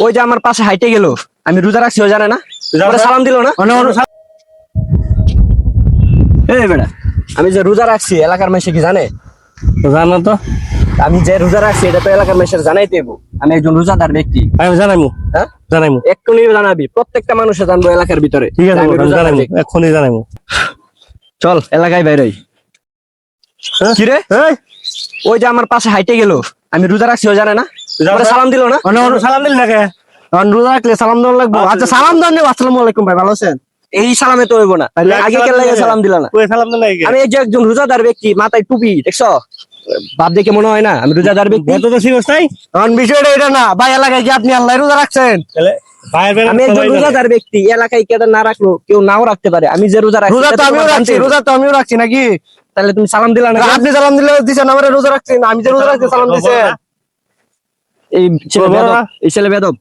ওই যে আমার পাশে হাইটে গেল, আমি রোজা রাখছি, ও জানে না? ওরা সালাম দিল না? এই বেটা, আমি যে রোজা রাখছি এলাকার মানুষ কি জানে? জানো তো, আমি যে রোজা রাখছি এটা তো এলাকার মানুষের জানাইতে হইব। আমি একজন রোজাদার ব্যক্তি। আমি জানাইমু, হ্যাঁ, জানাইমু। এক্ষুনি জানাবি, প্রত্যেকটা মানুষে জানবো এলাকার ভিতরে ঠিক আছে, যে আমি আমি রোজাদার জানাইমু, ব্যক্তি। এক্ষুনি জানাইমু। চল এলাকায় বাইরই। হ্যাঁ? কি রে, এই, ওই যে আমার পাশে হাইটে গেল, আমি রোজা রাখছি, ও জানে না? ওরা সালাম দিল না? সালাম দিলি না কে? রোজা রাখলে সালাম দেওয়া লাগবো। আচ্ছা, সালাম দেন। আসসালামু আলাইকুম ভাই, ভালো আছেন? এই সালামে তো হইব না, আগে কেন লাগে সালাম দিলা না? তুই সালাম দিলি না কে? আমি এই যে একজন রোজাদার ব্যক্তি, মাথায় টুপি, দেখছো? বাপ দেখে মনে হয় না আমি রোজাদার ব্যক্তি? গত তো শিখছ নাই? কারণ বিষয়টা এটা না ভাই, এলাকায় কি আপনি আল্লাহ রোজা রাখছেন? তাহলে ভাইয়ের বেলা আমি একজন সবাই জানে। রোজাদার ব্যক্তি, এলাকায় কেউ না রাখলো কেউ নাও রাখতে পারে, আমি যে রোজা রাখছি রোজা তো এটা আমিও তোমার রাখছি, জানতে হবে। রোজা তো আমিও রাখছি নাকি? তাহলে তুমি সালাম দিলা না? আপনি সালাম দিলে দিছেন, আমার রোজা রাখছি না, আমি যে রোজা রাখছি সালাম দিছেন। এই ছেলে বলো না। বেয়াদব, এই ছেলে বেয়াদব।